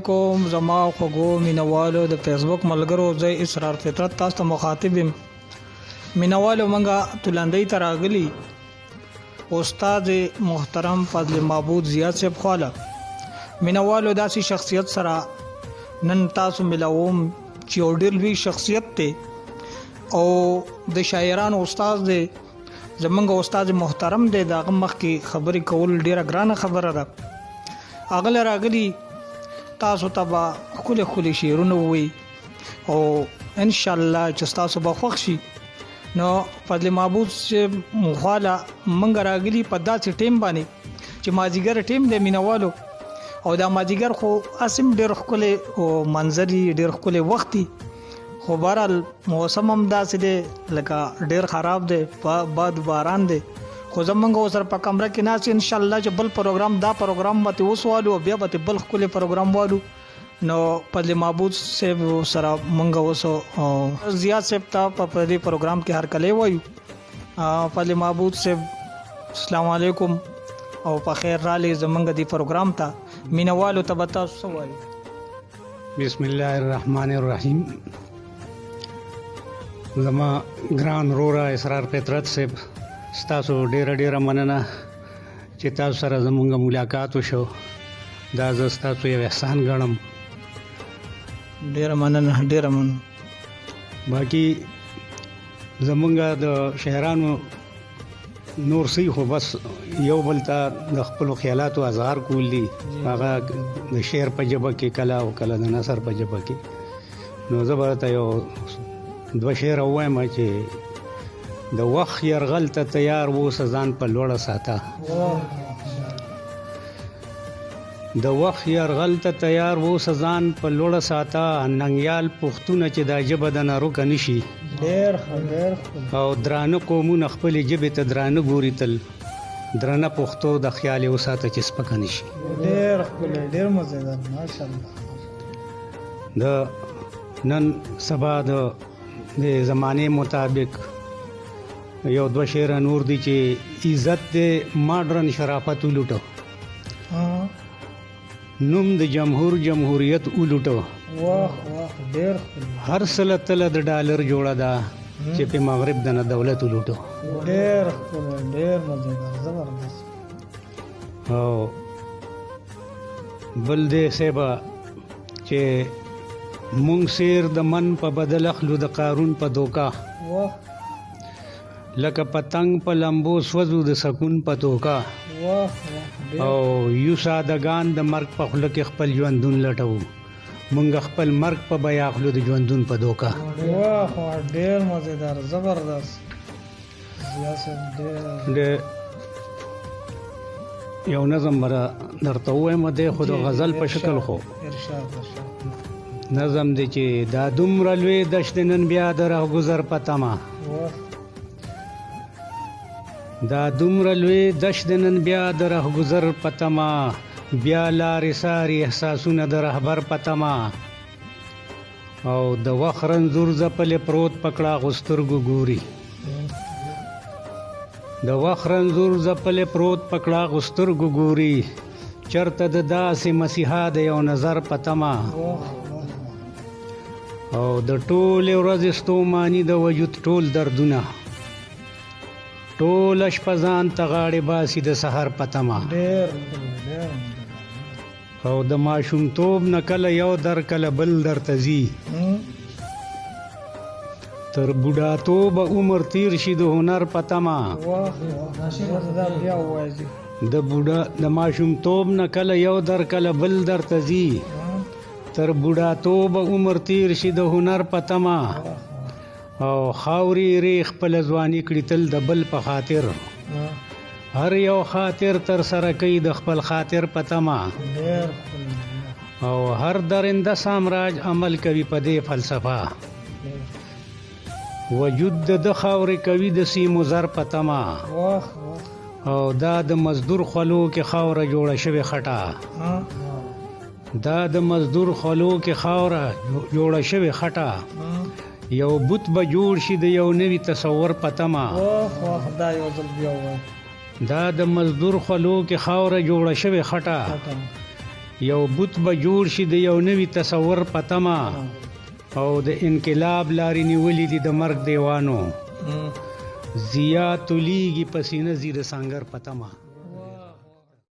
کوم زما خوږو مینوالو د فیسبوک ملګرو زه اسرار فطرت تاسو ته مخاطب یم. مینوالو منګه تلندې تراغلی استاد محترم فضل معبود زیات صاحب خواله مینوالو داسي شخصیت سره نن تاسو ملاوم چې ډېر لوی شخصیت ته او د شاعرانو استاد دی زمونږ استاد محترم دی دا مخ کې خبرې کول ډیره ګرانه خبره ده. اغله راغلی تاسو ته به خولي شعرونه وي او ان شاء الله چې تاسو به خوښ شي. نو فضل معبود چې مخاله منګ راغلی په داسې ټیم باندې چې مازیګر ټیم د مینوالو او دا مازیګر خو اسیم ډېر خولي او منظري ډېر خولي وختي خو بهرال موسم هم داسې دی لکه ډېر خراب دی باد باران دی خو زمونږ سره په کمره کې ناس ان شاء الله چې بل پروګرام دا پروګرام به وسوالو بیا به بل خپل پروګرام والو. نو فضل معبود صاحب سره مونږ وسو زیات صاحب ته په دې پروګرام کې هر کله وایو. فضل معبود صاحب السلام علیکم او په خیر را لې زمونږ دې پروګرام ته مینوالو ته به تاسو وایو. بسم الله الرحمن الرحیم. زما ګران رورا اسرار فطرت صاحب ستاسو ډیره مننه چې تاسو سره زموږ ملاقات وشو. دا زه ستاسو یو احسان ګڼم. ډیره مننه. باقي زموږ د شاعرانو نور سی خو بس یو بل ته د خپل خیالاتو اظهار کول دي هغه د شعر په ژبه کې کله او کله د نثر په ژبه کې. نو زه به ته یو دوه شعر وایم چې د وخت يرغل ته تیار وو سزان په لوړه ساته. د وخت يرغل ته تیار وو سزان په لوړه ساته ننګیال پښتون چې د ژبه د نارو کنيشي ډېر او درانه قومونه خپل ژبه ته درانه ګوري تل درانه پښتو د خیال وساته چې سپک نشي. ډېر مزیدار ماشاءالله. د نن سبا د زمانه مطابق یو دوه شعر نور دي چې عزت د ماډرن شرافت ولوټو نوم د جمهوریت ولوټو. واه ډېر هر سله تل د ډالر جوړه ده چې په مغرب د دولت ولوټو. ډېر مزیدار زبردست. او بل دې سبا چې مونږ سیر د من په بدل اخلو د قارون په دوکا لکه پتنګ په لمبو سوزو د سکون په توکا او یو سادهګان د مرګ په خله کې خپل ژوندون لټو مونږ خپل مرګ په بیا اخلو د ژوندون په دوکا. واه ډېر مزیدار زبردست. د یو نظم مرا درته وایم د خود غزل په شکل خو نظم دی چې دا دومره لوی دشت نن بیا د راه گذر پتما دا دومره لوی دشت نن بیا د راه گذر پتما بیا لارې ساري احساسونه د رهبر پتما او د وخت رنځور ځپلې پروت پکړه غسترګو ګوري د وخت رنځور ځپلې پروت پکړه غسترګو ګوري چرته د داسې مسیحا د یو نظر پتما او د ټول ورځې ستومانی د وجود ټول دردونه ټول شپزان تغاړې باسي د سحر پتما او د ماشوم توب نکله یو در کله بل در تزي تر بوډا توب عمر تیر شي د هنر پتما د بوډا د ماشوم توب نکله یو در کله بل در تزي تر بوډا توب عمر تیر شي د هنر پتما او خاوري ریخ په ځواني کړي تل د بل په خاطر هر یو خاطر تر سره کوي د خپل خاطر پتما او هر درنده سامراج عمل کوي په دې فلسفه وجود د خاوري کوي د سیمو زر پتما او دا د مزدور خلو کې خاوره جوړه شوی خټه دا د مزدور خلو کې خاوره جوړه شوی خټه یو بوت به جوړ شي د یو نوی تصور پتما دا د مزدور خلو کې خاوره جوړه شوی خټه یو بت به جوړ شي د یو نوي تصور په تمه او د انقلاب لارې نیولې دي د مرګ دیوانو ضیا تولیږي پسینه زیر سانګر په تمه